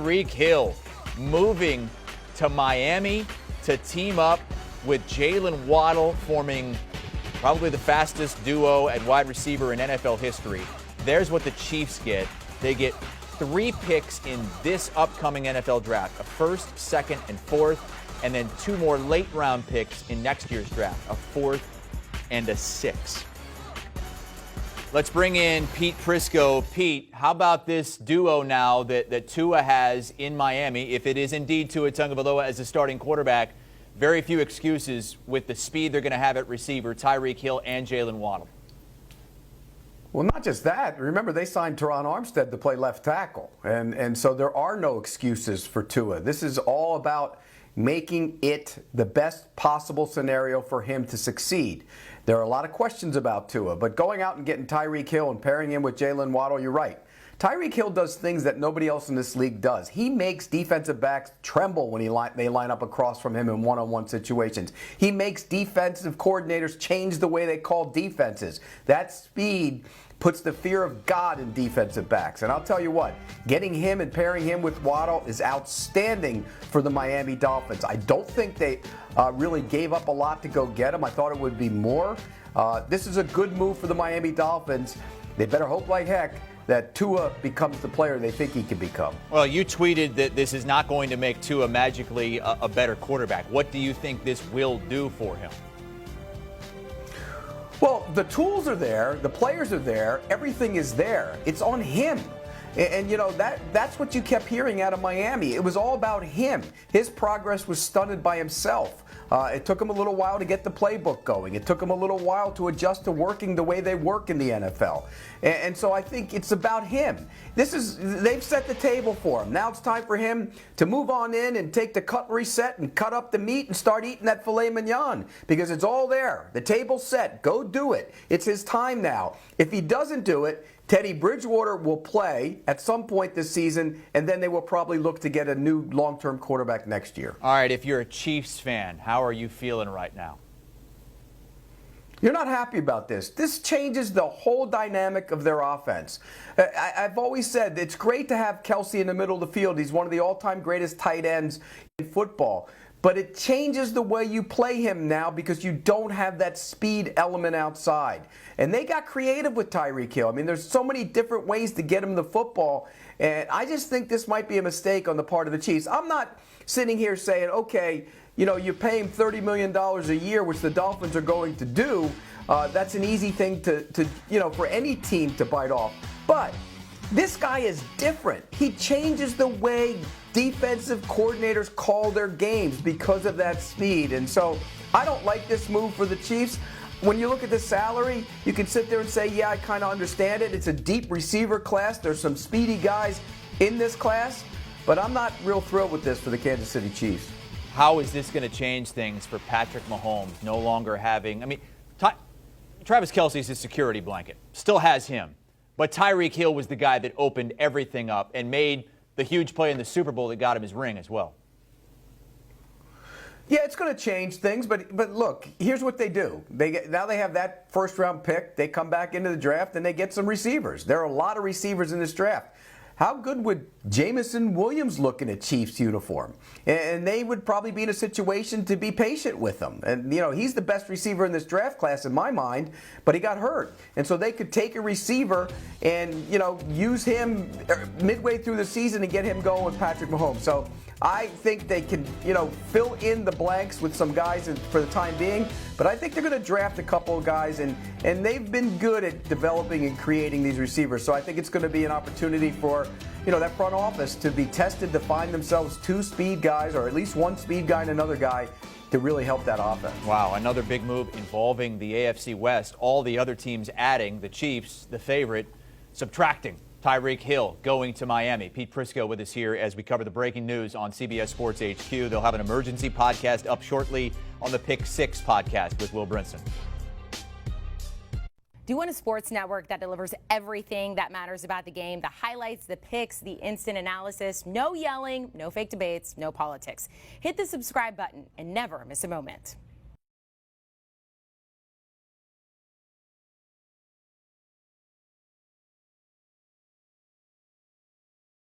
Tyreek Hill moving to Miami to team up with Jalen Waddle, forming probably the fastest duo at wide receiver in NFL history. There's what the Chiefs get. They get 3 picks in this upcoming NFL draft, a first, second, and fourth, and then 2 more late-round picks in next year's draft, a fourth and a sixth. Let's bring in Pete Prisco. Pete, how about this duo now that Tua has in Miami? If it is indeed Tua Tagovailoa as the starting quarterback, very few excuses with the speed they're going to have at receiver, Tyreek Hill and Jalen Waddle. Well, not just that. Remember, they signed Teron Armstead to play left tackle. And so there are no excuses for Tua. This is all about making it the best possible scenario for him to succeed. There are a lot of questions about Tua, but going out and getting Tyreek Hill and pairing him with Jalen Waddle, you're right. Tyreek Hill does things that nobody else in this league does. He makes defensive backs tremble when they line up across from him in one-on-one situations. He makes defensive coordinators change the way they call defenses. That speed puts the fear of God in defensive backs. And I'll tell you what, getting him and pairing him with Waddle is outstanding for the Miami Dolphins. I don't think they really gave up a lot to go get him. I thought it would be more. This is a good move for the Miami Dolphins. They better hope like heck that Tua becomes the player they think he can become. Well, you tweeted that this is not going to make Tua magically a better quarterback. What do you think this will do for him? Well, the tools are there, the players are there, everything is there. It's on him. And you know, that's what you kept hearing out of Miami. It was all about him. His progress was stunted by himself. It took him a little while to get the playbook going. It took him a little while to adjust to working the way they work in the NFL. And so I think it's about him. They've set the table for him. Now it's time for him to move on in and take the cutlery set and cut up the meat and start eating that filet mignon, because it's all there. The table's set. Go do it. It's his time now. If he doesn't do it, Teddy Bridgewater will play at some point this season, and then they will probably look to get a new long-term quarterback next year. All right, if you're a Chiefs fan, how are you feeling right now? You're not happy about this. This changes the whole dynamic of their offense. I've always said it's great to have Kelsey in the middle of the field. He's one of the all-time greatest tight ends in football. But it changes the way you play him now because you don't have that speed element outside. And they got creative with Tyreek Hill. I mean, there's so many different ways to get him the football. And I just think this might be a mistake on the part of the Chiefs. I'm not sitting here saying, okay, you know, you pay him $30 million a year, which the Dolphins are going to do. That's an easy thing for any team to bite off. But this guy is different. He changes the way defensive coordinators call their games because of that speed. And so I don't like this move for the Chiefs. When you look at the salary, you can sit there and say, yeah, I kind of understand it. It's a deep receiver class. There's some speedy guys in this class. But I'm not real thrilled with this for the Kansas City Chiefs. How is this going to change things for Patrick Mahomes no longer having, Travis Kelce's his security blanket, still has him. But Tyreek Hill was the guy that opened everything up and made the huge play in the Super Bowl that got him his ring as well. Yeah, it's going to change things, but look, here's what they do. Now they have that first-round pick. They come back into the draft, and they get some receivers. There are a lot of receivers in this draft. How good would Jameson Williams look in a Chiefs uniform? And they would probably be in a situation to be patient with him. And, you know, he's the best receiver in this draft class in my mind, but he got hurt. And so they could take a receiver and, you know, use him midway through the season and get him going with Patrick Mahomes. So I think they can, you know, fill in the blanks with some guys for the time being. But I think they're going to draft a couple of guys, and they've been good at developing and creating these receivers. So I think it's going to be an opportunity for, you know, that front office to be tested to find themselves 2 speed guys, or at least 1 speed guy and another guy, to really help that offense. Wow, another big move involving the AFC West. All the other teams adding, the Chiefs, the favorite, subtracting. Tyreek Hill going to Miami. Pete Prisco with us here as we cover the breaking news on CBS Sports HQ. They'll have an emergency podcast up shortly on the Pick 6 podcast with Will Brinson. Do you want a sports network that delivers everything that matters about the game? The highlights, the picks, the instant analysis, no yelling, no fake debates, no politics. Hit the subscribe button and never miss a moment.